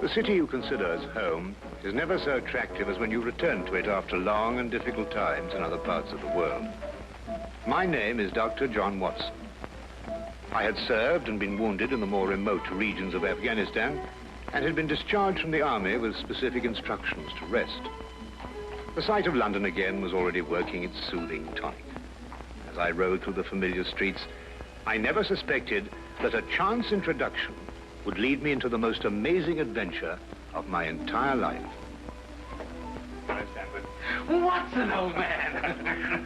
The city you consider as home is never so attractive as when you return to it after long and difficult times in other parts of the world. My name is Dr. John Watson. I had served and been wounded in the more remote regions of Afghanistan and had been discharged from the army with specific instructions to rest. The sight of London again was already working its soothing tonic. As I rode through the familiar streets, I never suspected that a chance introduction would lead me into the most amazing adventure of my entire life. Watson, old man!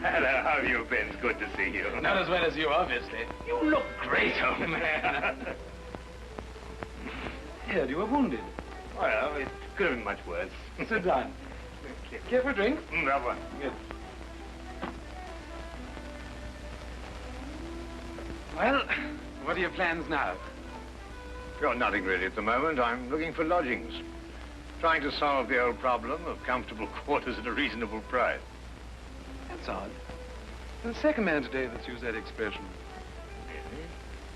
Hello, how have you been? It's good to see you. Not as well as you, obviously. You look great, old man. Heard you were wounded. Well, it could have been much worse. Sit down. Care for a drink? Have one. Good. Well, what are your plans now? Well, nothing really at the moment. I'm looking for lodgings. Trying to solve the old problem of comfortable quarters at a reasonable price. That's odd. You're the second man today that's used that expression. Really?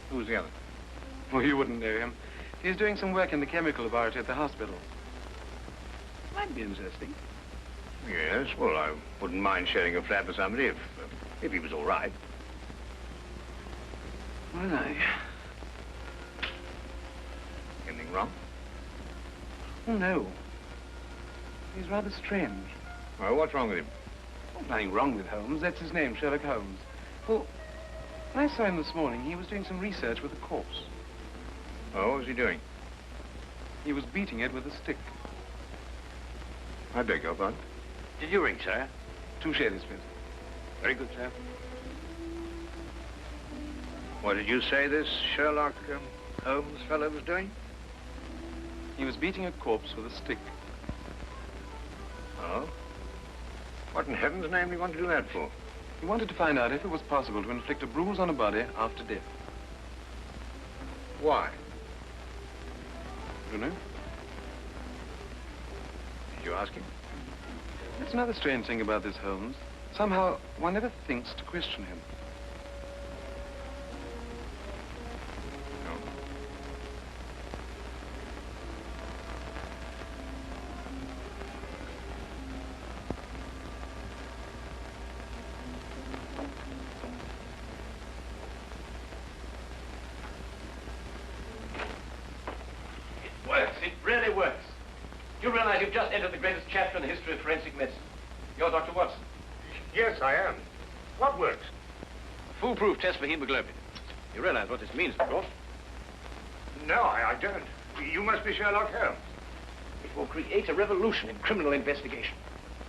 Who's the other? Well, you wouldn't know him. He's doing some work in the chemical laboratory at the hospital. Might be interesting. Yes, well, I wouldn't mind sharing a flat with somebody if he was all right. Well, Anything wrong? Oh, no. He's rather strange. Well, what's wrong with him? Oh, nothing wrong with Holmes. That's his name, Sherlock Holmes. Well, when I saw him this morning, he was doing some research with a corpse. Oh, what was he doing? He was beating it with a stick. I beg your pardon? Did you ring, sir? 2 shillings, please. Very good, sir. What did you say this Sherlock Holmes fellow was doing? He was beating a corpse with a stick. Oh? What in heaven's name do you want to do that for? He wanted to find out if it was possible to inflict a bruise on a body after death. Why? You know? Did you ask him? That's another strange thing about this Holmes. Somehow, one never thinks to question him. No. It works. It really works. You realize you've just entered the greatest chapter in the history of forensic medicine. You're Dr. Watson. Yes, I am. What works? A foolproof test for hemoglobin. You realize what this means, of course. No, I don't. You must be Sherlock Holmes. It will create a revolution in criminal investigation.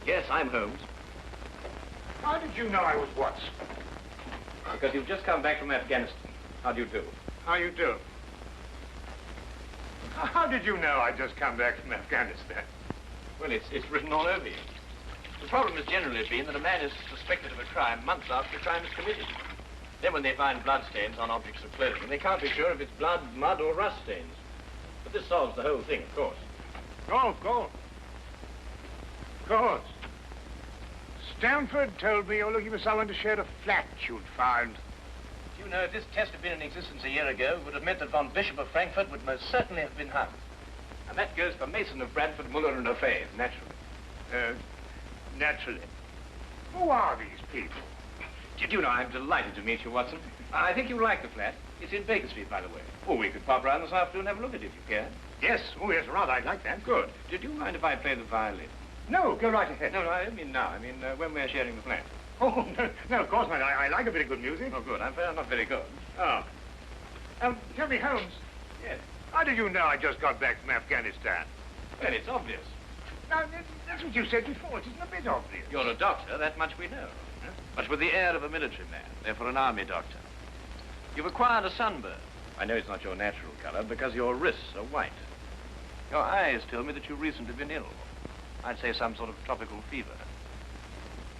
Yes, I'm Holmes. How did you know I was Watson? Because you've just come back from Afghanistan. How do you do? How you do? How did you know I'd just come back from Afghanistan? Well, it's written all over you. The problem has generally been that a man is suspected of a crime months after the crime is committed. Then when they find bloodstains on objects of clothing, they can't be sure if it's blood, mud, or rust stains. But this solves the whole thing, of course. Oh, of course. Of course. Stamford told me you're looking for someone to share a flat you'd found. You know, if this test had been in existence a year ago, it would have meant that von Bishop of Frankfurt would most certainly have been hung. And that goes for Mason of Bradford, Muller, and O'Fay, naturally. Naturally. Who are these people? Did you know, I'm delighted to meet you, Watson. I think you'll like the flat. It's in Baker Street, by the way. Or we could pop round this afternoon and have a look at it, if you care. Yes. Oh, yes, rather. I'd like that. Good. Did you mind if I play the violin? No, go right ahead. No, I don't mean now. I mean when we're sharing the flat. Oh, no, of course not. I like a bit of good music. Oh, good. I'm not very good. Oh. Tell me, Holmes. Yes. How did you know I just got back from Afghanistan? Well, it's obvious. Now, that's what you said before. It isn't a bit obvious. You're a doctor, that much we know. Huh? But with the air of a military man, therefore an army doctor. You've acquired a sunburn. I know it's not your natural color because your wrists are white. Your eyes tell me that you've recently been ill. I'd say some sort of tropical fever.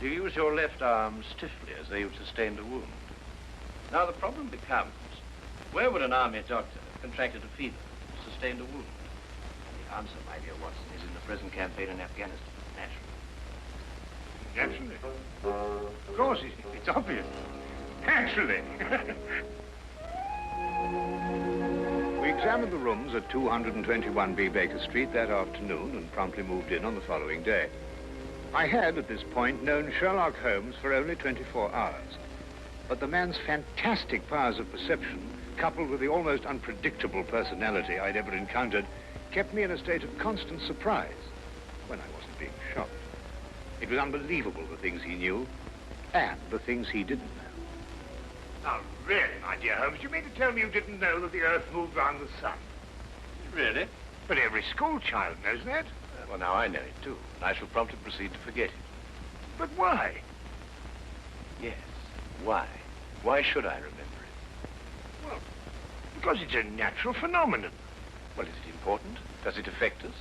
You use your left arm stiffly as though you'd sustained a wound. Now the problem becomes, where would an army doctor have contracted a fever, sustained a wound? The answer, my dear Watson, is in the present campaign in Afghanistan, naturally. Naturally. Of course, it's obvious. Naturally. Weeks examined the rooms at 221B Baker Street that afternoon and promptly moved in on the following day. I had, at this point, known Sherlock Holmes for only 24 hours. But the man's fantastic powers of perception, coupled with the almost unpredictable personality I'd ever encountered, kept me in a state of constant surprise when I wasn't being shocked. It was unbelievable, the things he knew and the things he didn't know. Now, really, my dear Holmes, you mean to tell me you didn't know that the Earth moved round the sun? Really? But every school child knows that. Well, now I know it, too. And I shall promptly proceed to forget it. But why? Yes. Why? Why should I remember it? Well, because it's a natural phenomenon. Well, is it important? Does it affect us?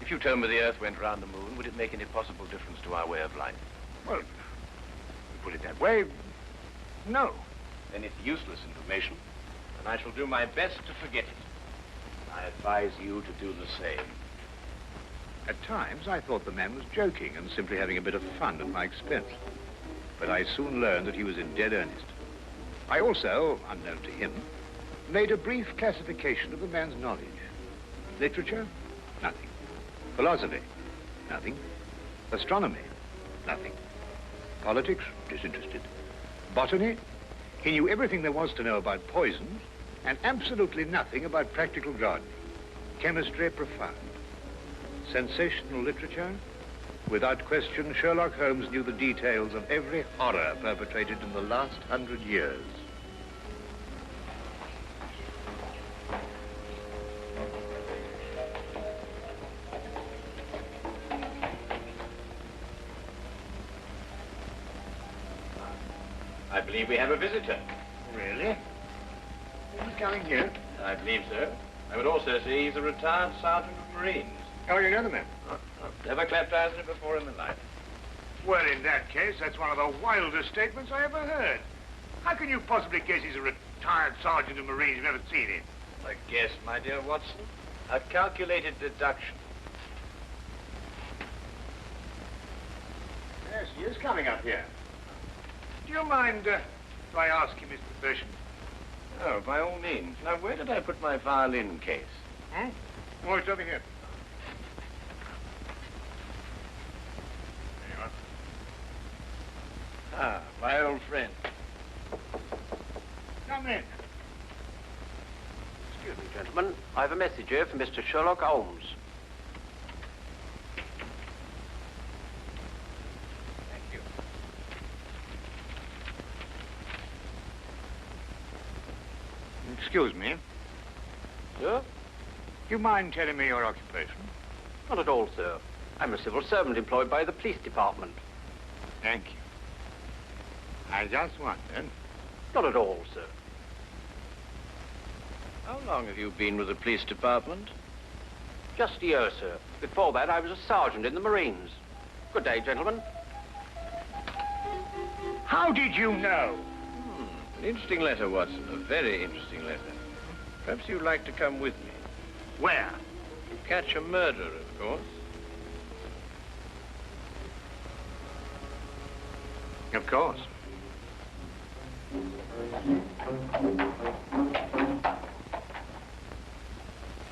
If you told me the Earth went round the moon, would it make any possible difference to our way of life? Well, to put it that way, no. Then it's useless information, and I shall do my best to forget it. I advise you to do the same. At times, I thought the man was joking and simply having a bit of fun at my expense. But I soon learned that he was in dead earnest. I also, unknown to him, made a brief classification of the man's knowledge. Literature? Nothing. Philosophy? Nothing. Astronomy? Nothing. Politics? Disinterested. Botany? He knew everything there was to know about poisons and absolutely nothing about practical gardening. Chemistry? Profound. Sensational literature? Without question, Sherlock Holmes knew the details of every horror perpetrated in the last 100 years. I believe we have a visitor. Really? Who's coming here? I believe so. I would also say he's a retired sergeant of Marines. Oh, you know the man? Never clapped eyes on him before in my life. Well, in that case, that's one of the wildest statements I ever heard. How can you possibly guess he's a retired sergeant of Marines? You've never seen him. A guess, my dear Watson. A calculated deduction. Yes, he is coming up here. Do you mind if I ask you his profession? Oh, by all means. Now, where did I put my violin case? Hmm? Oh, it's over here. There you are. Ah, my old friend. Come in. Excuse me, gentlemen. I have a message here from Mr. Sherlock Holmes. Thank you. Excuse me. Sir? Do you mind telling me your occupation? Not at all, sir. I'm a civil servant employed by the police department. Thank you. I just wondered. Not at all, sir. How long have you been with the police department? Just a year, sir. Before that, I was a sergeant in the Marines. Good day, gentlemen. How did you know? An interesting letter, Watson. A very interesting letter. Perhaps you'd like to come with me. Where? To catch a murderer, of course. Of course.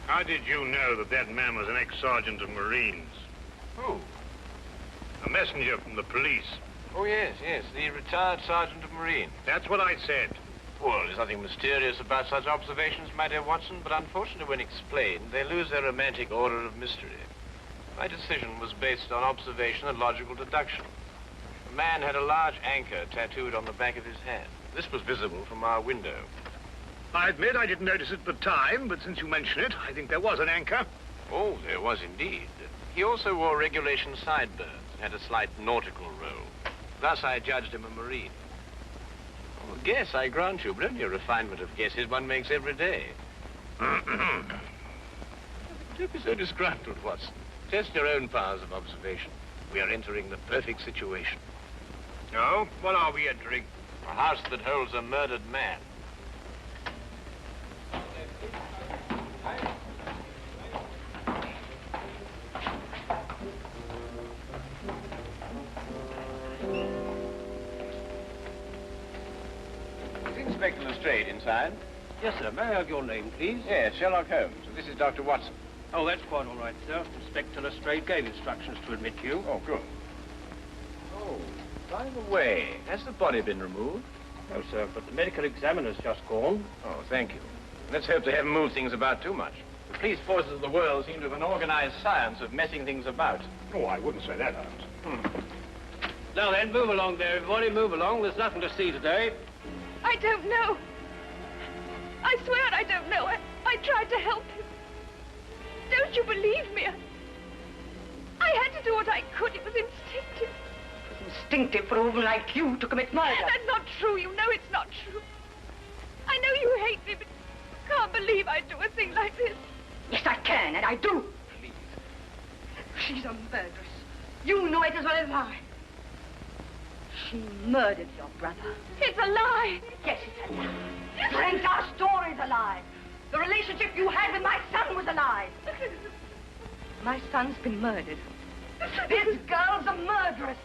How did you know that that man was an ex-sergeant of Marines? Who? A messenger from the police. Oh, yes, the retired sergeant of Marines. That's what I said. Well, there's nothing mysterious about such observations, my dear Watson, but unfortunately, when explained, they lose their romantic order of mystery. My decision was based on observation and logical deduction. The man had a large anchor tattooed on the back of his hand. This was visible from our window. I admit I didn't notice it at the time, but since you mention it, I think there was an anchor. Oh, there was indeed. He also wore regulation sideburns and had a slight nautical roll. Thus, I judged him a Marine. Oh, guess, I grant you, but only a refinement of guesses one makes every day. Don't be so disgruntled, Watson. Test your own powers of observation. We are entering the perfect situation. Oh, what are we entering? A house that holds a murdered man. Is Inspector Lestrade inside? Yes, sir. May I have your name, please? Yes, Sherlock Holmes. This is Dr. Watson. Oh, that's quite all right, sir. Inspector Lestrade gave instructions to admit you. Oh, good. Oh, by the way, has the body been removed? No, sir, but the medical examiner's just gone. Oh, thank you. Let's hope they haven't moved things about too much. The police forces of the world seem to have an organized science of messing things about. Oh, I wouldn't say that, Holmes. Now then, move along there, everybody. Move along. There's nothing to see today. I don't know. I swear I don't know. I tried to help him. Don't you believe me? I had to do what I could. It was instinctive. It was instinctive for a woman like you to commit murder. That's not true. You know it's not true. I know you hate me, but you can't believe I'd do a thing like this. Yes, I can, and I do. Please. She's a murderess. You know it as well as I. She murdered your brother. It's a lie. Yes, it's a lie. Your entire story's a lie. The relationship you had with my son was a lie. My son's been murdered. This girl's a murderess.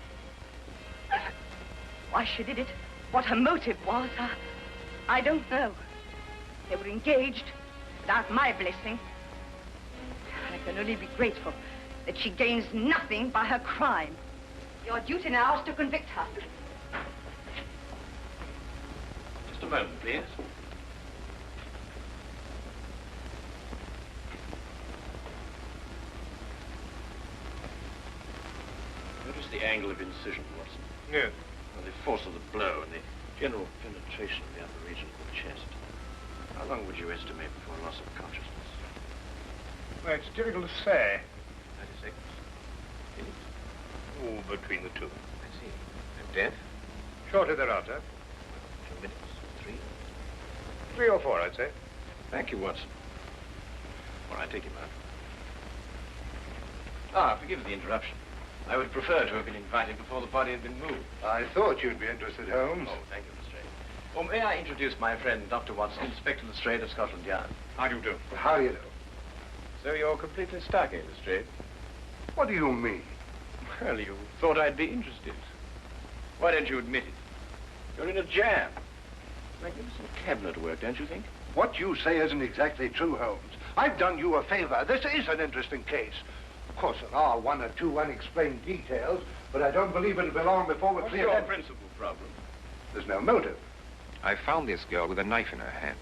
Why she did it, what her motive was, I don't know. They were engaged without my blessing. I can only be grateful that she gains nothing by her crime. Your duty now is to convict her. Just a moment, please. Notice the angle of incision, Watson. Yes. And the force of the blow and the general penetration of the upper region of the chest. How long would you estimate before loss of consciousness? Well, it's difficult to say. 30 seconds. Minutes? Oh, between the two. I see. And death? Shortly thereafter. 2 minutes? 3? 3 or 4, I'd say. Thank you, Watson. All right, take him out. Ah, forgive the interruption. I would prefer to have been invited before the body had been moved. I thought you'd be interested, Holmes. Oh, thank you, Lestrade. Well, may I introduce my friend, Dr. Watson, Inspector Lestrade of Scotland Yard? How do you do? How do you do? So you're completely stuck, eh, Lestrade? What do you mean? Well, you thought I'd be interested. Why don't you admit it? You're in a jam. Magnificent cabinet work, don't you think? What you say isn't exactly true, Holmes. I've done you a favor. This is an interesting case. Of course, there are 1 or 2 unexplained details, but I don't believe it'll be long before we're What's clear. your principal problem? There's no motive. I found this girl with a knife in her hand.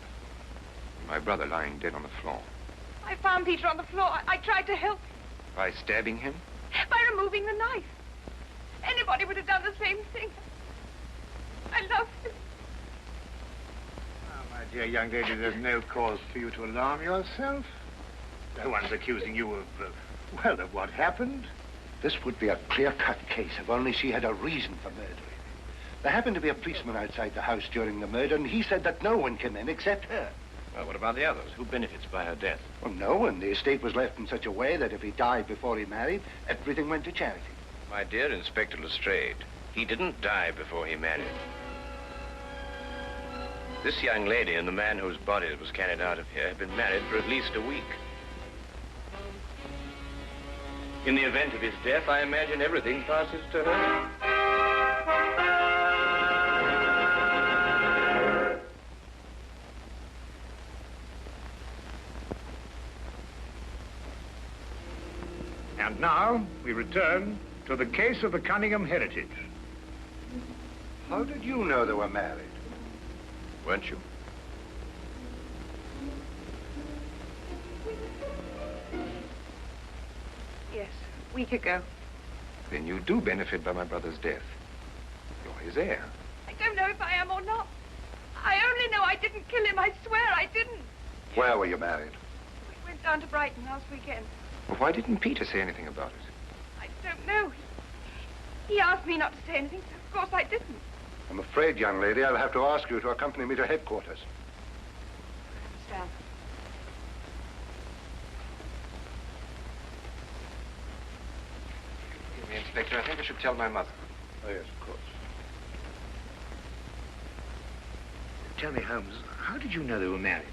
My brother lying dead on the floor. I found Peter on the floor. I tried to help him By stabbing him? by removing the knife. Anybody would have done the same thing. I love him. Oh, my dear young lady, there's no cause for you to alarm yourself. No one's accusing you of, well, of what happened. This would be a clear-cut case if only she had a reason for murdering him. There happened to be a policeman outside the house during the murder, and he said that no one came in except her. Well, what about the others? Who benefits by her death? Well, no one. The estate was left in such a way that if he died before he married, everything went to charity. My dear Inspector Lestrade, he didn't die before he married. This young lady and the man whose body was carried out of here have been married for at least a week. In the event of his death, I imagine everything passes to her. And now we return to the case of the Cunningham Heritage. How did you know they were married? Weren't you? Yes, a week ago. Then you do benefit by my brother's death. You're his heir. I don't know if I am or not. I only know I didn't kill him. I swear I didn't. Where were you married? We went down to Brighton last weekend. Well, why didn't Peter say anything about it? I don't know. He asked me not to say anything, so of course I didn't. I'm afraid, young lady, I'll have to ask you to accompany me to headquarters. Stand. Excuse me, Inspector. I think I should tell my mother. Oh, yes, of course. Tell me, Holmes, how did you know they were married?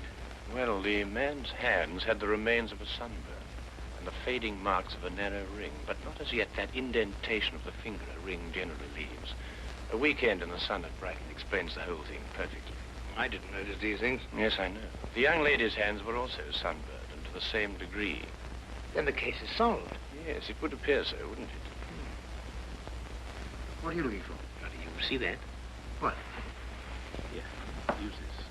Well, the man's hands had the remains of a sunburn and the fading marks of a narrow ring, but not as yet that indentation of the finger a ring generally leaves. A weekend in the sun at Brighton explains the whole thing perfectly. I didn't notice these things. Yes, I know. The young lady's hands were also sunburned, and to the same degree. Then the case is solved. Yes, it would appear so, wouldn't it? What are you looking for? How do you see that? What? Here, use this.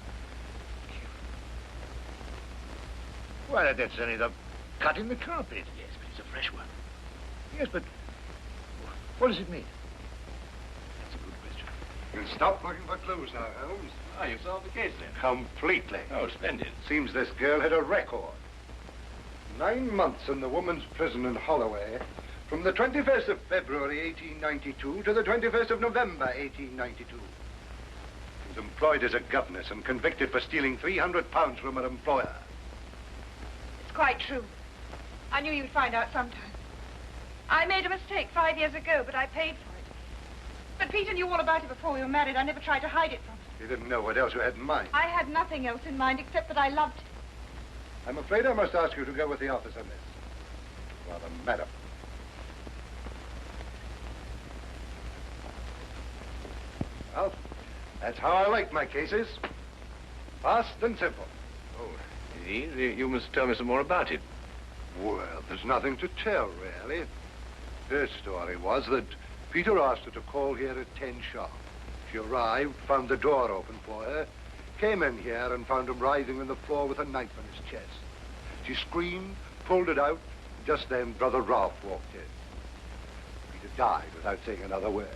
Why, that's only the cut in the carpet. Yes, but it's a fresh one. Yes, but what does it mean? That's a good question. You'll stop looking for clues now, Holmes. Ah, you solved the case then? Completely. Oh, splendid. Seems this girl had a record. 9 months in the woman's prison in Holloway, from the 21st of February, 1892, to the 21st of November, 1892. She was employed as a governess and convicted for stealing £300 from her employer. It's quite true. I knew you'd find out sometime. I made a mistake 5 years ago, but I paid for it. But Peter knew all about it before we were married. I never tried to hide it from him. You didn't know what else you had in mind. I had nothing else in mind except that I loved him. I'm afraid I must ask you to go with the office on this. Rather, madam. Well, that's how I like my cases. Fast and simple. Oh, indeed. You must tell me some more about it. Well, there's nothing to tell, really. Her story was that Peter asked her to call here at 10 sharp. She arrived, found the door open for her, came in here and found him writhing on the floor with a knife in his chest. She screamed, pulled it out. Just then, Brother Ralph walked in. Peter died without saying another word.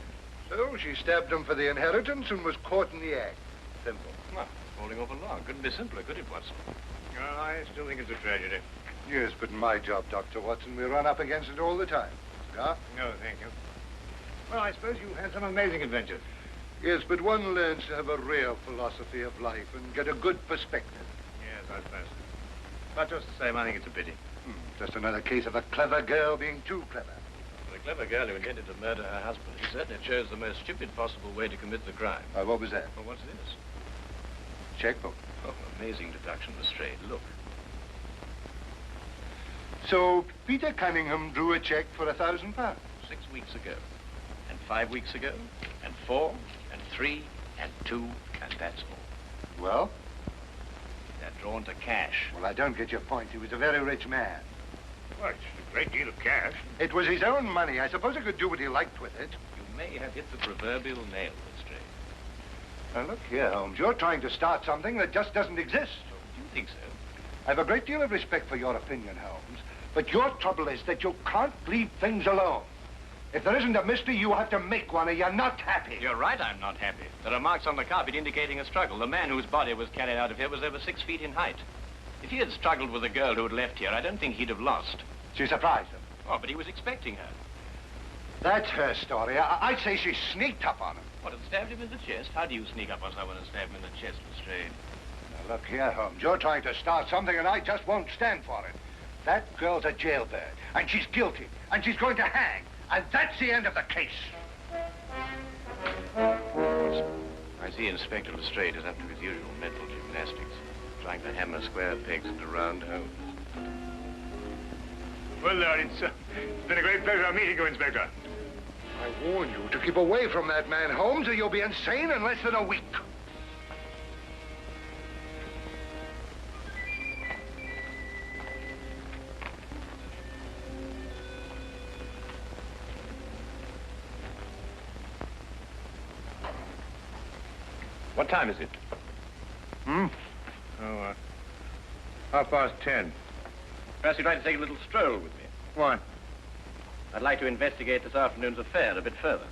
So she stabbed him for the inheritance and was caught in the act. Simple. Well, falling off a log. Couldn't be simpler, could it, Watson? Well, I still think it's a tragedy. Yes, but in my job, Dr. Watson, we run up against it all the time. Yeah? No, thank you. Well, I suppose you've had some amazing adventures. Yes, but one learns to have a real philosophy of life and get a good perspective. Yes, I suppose. But just the same, I think it's a pity. Just another case of a clever girl being too clever. The clever girl who intended to murder her husband, he certainly chose the most stupid possible way to commit the crime. What was that? Well, what's this? Checkbook. Oh, amazing deduction, Lestrade. Look. So Peter Cunningham drew a check for £1,000. 6 weeks ago, and 5 weeks ago, and 4, and 3, and 2, and that's all. Well? They're drawn to cash. Well, I don't get your point. He was a very rich man. Well, it's a great deal of cash. It was his own money. I suppose he could do what he liked with it. You may have hit the proverbial nail, Lestrade. Now, look here, Holmes. You're trying to start something that just doesn't exist. Oh, do you think so? I have a great deal of respect for your opinion, Holmes. But your trouble is that you can't leave things alone. If there isn't a mystery, you have to make one, or you're not happy. You're right, I'm not happy. There are marks on the carpet indicating a struggle. The man whose body was carried out of here was over 6 feet in height. If he had struggled with the girl who had left here, I don't think he'd have lost. She surprised him. Oh, but he was expecting her. That's her story. I'd say she sneaked up on him. What, had stabbed him in the chest? How do you sneak up on someone and stab him in the chest, Lestrade? Now, look here, Holmes. You're trying to start something, and I just won't stand for it. That girl's a jailbird, and she's guilty, and she's going to hang. And that's the end of the case. I see Inspector Lestrade is up to his usual mental gymnastics, trying to hammer square pegs into round holes. Well, Lord, it's been a great pleasure meeting you, Inspector. I warn you to keep away from that man, Holmes, or you'll be insane in less than a week. What time is it? Oh, 10:30. Perhaps you'd like to take a little stroll with me. Why? I'd like to investigate this afternoon's affair a bit further.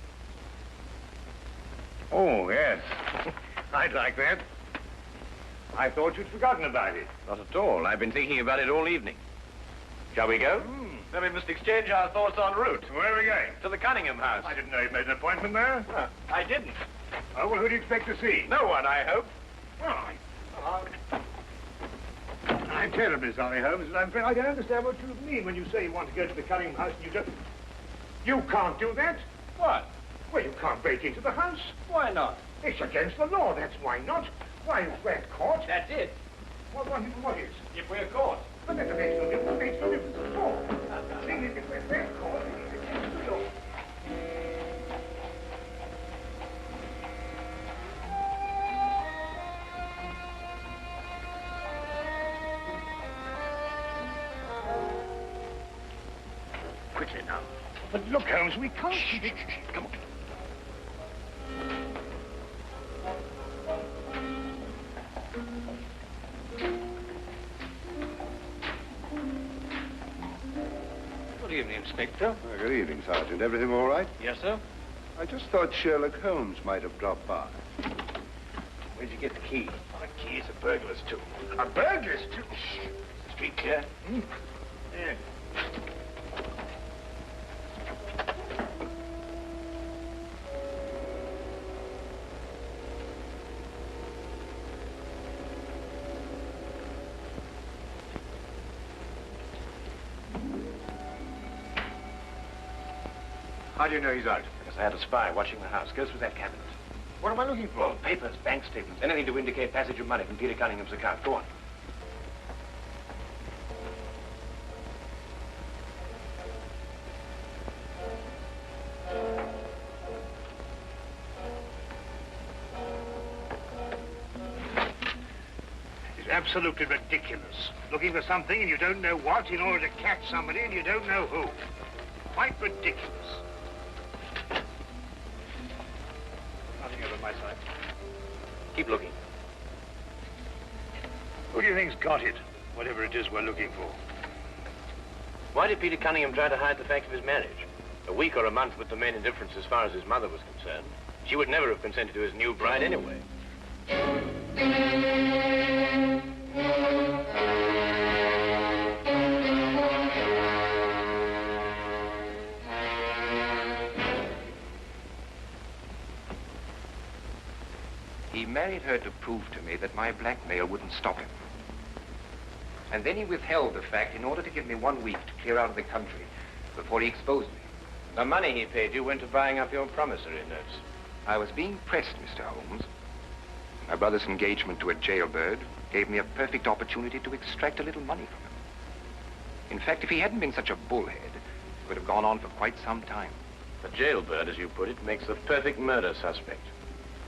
Oh, yes. I'd like that. I thought you'd forgotten about it. Not at all. I've been thinking about it all evening. Shall we go? Then we must exchange our thoughts en route. Where are we going? To the Cunningham house. I didn't know you'd made an appointment there. I didn't. Oh, well, who do you expect to see? No one, I hope. Well, I'm terribly sorry, Holmes, but I'm afraid I don't understand what you mean when you say you want to go to the Cunningham house and you just... You can't do that. What? Well, you can't break into the house. Why not? It's against the law, that's why not. Why, if we're caught... That's it. What is? If we're caught. But that makes no difference. It makes no difference at all. The thing is, if we're caught, it's against the law. quickly now. But look, Holmes, we can't... Come on. Good evening, Inspector. Good evening, Sergeant. Everything all right? Yes, sir. I just thought Sherlock Holmes might have dropped by. Where'd you get the key? The key is a burglar's too. A burglar's too? Is the street clear? Yeah. How do you know he's out? Because I had a spy watching the house. Go through that cabinet. What am I looking for? Oh, papers, bank statements, anything to indicate passage of money from Peter Cunningham's account. Go on. It's absolutely ridiculous. Looking for something and you don't know what in order to catch somebody and you don't know who. Quite ridiculous. Nothing over my side. Keep looking. Who do you think's got it? Whatever it is we're looking for. Why did Peter Cunningham try to hide the fact of his marriage? A week or a month would the main indifference as far as his mother was concerned. She would never have consented to his new bride anyway. He married her to prove to me that my blackmail wouldn't stop him. And then he withheld the fact in order to give me 1 week to clear out of the country before he exposed me. The money he paid you went to buying up your promissory notes. I was being pressed, Mr. Holmes. My brother's engagement to a jailbird gave me a perfect opportunity to extract a little money from him. In fact, if he hadn't been such a bullhead, it would have gone on for quite some time. A jailbird, as you put it, makes the perfect murder suspect.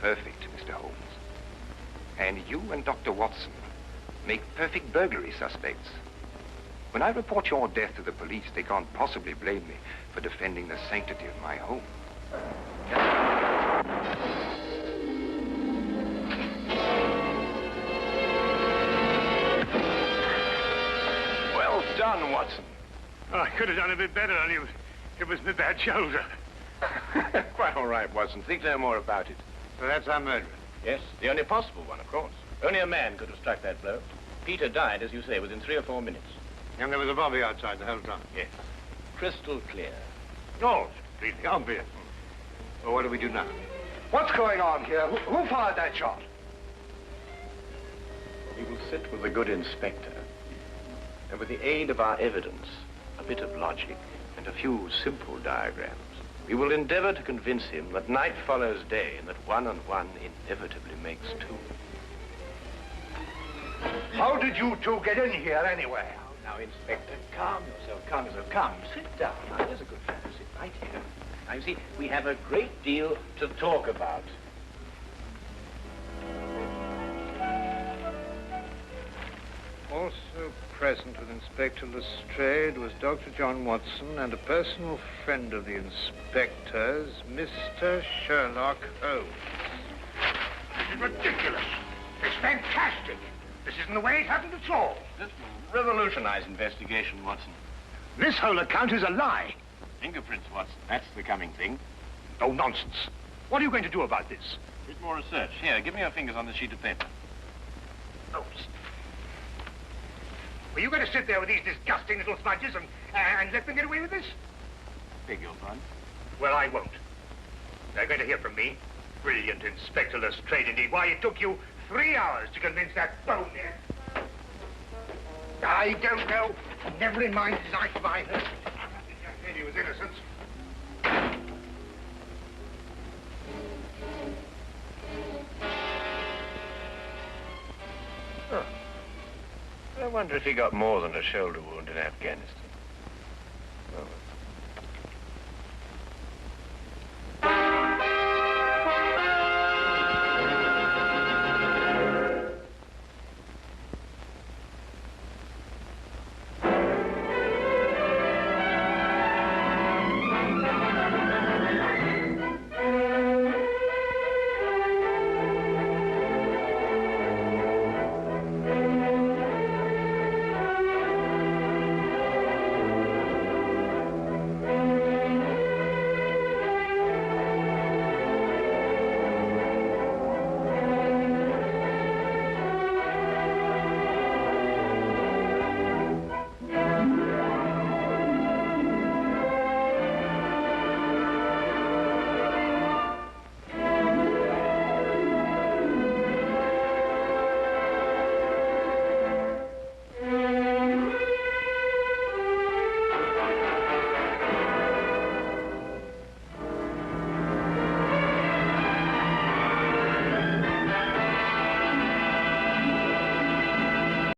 Perfect, Mr. Holmes. And you and Dr. Watson make perfect burglary suspects. When I report your death to the police, they can't possibly blame me for defending the sanctity of my home. Well done, Watson. Oh, I could have done a bit better, only it was my bad shoulder. Quite all right, Watson. Think no more about it. So that's our murderer. Yes, the only possible one, of course. Only a man could have struck that blow. Peter died, as you say, within 3 or 4 minutes. And there was a bobby outside the whole time. Yes. Crystal clear. Oh, it's completely obvious. Well, what do we do now? What's going on here? Who fired that shot? We will sit with the good inspector, and with the aid of our evidence, a bit of logic, and a few simple diagrams, we will endeavor to convince him that night follows day and that 1 and 1 inevitably makes 2. How did you two get in here anyway? Now, Inspector, calm yourself, calm yourself. Come, sit down. Now, here's a good fellow. Sit right here. Now, you see, we have a great deal to talk about. Also present with Inspector Lestrade was Dr. John Watson and a personal friend of the inspector's, Mr. Sherlock Holmes. This is ridiculous. It's fantastic. This isn't the way it happened at all. This will revolutionize investigation, Watson. This whole account is a lie. Fingerprints, Watson. That's the coming thing. Oh, nonsense. What are you going to do about this? A bit more research. Here, give me your fingers on this sheet of paper. Oh, were you going to sit there with these disgusting little smudges and let them get away with this? Beg your pardon? Well, I won't. They're going to hear from me. Brilliant Inspector Lestrade, indeed. Why, it took you 3 hours to convince that bonehead. I don't know. Never in mind his life I heard. I said he was innocent. Oh. I wonder if he got more than a shoulder wound in Afghanistan. Oh.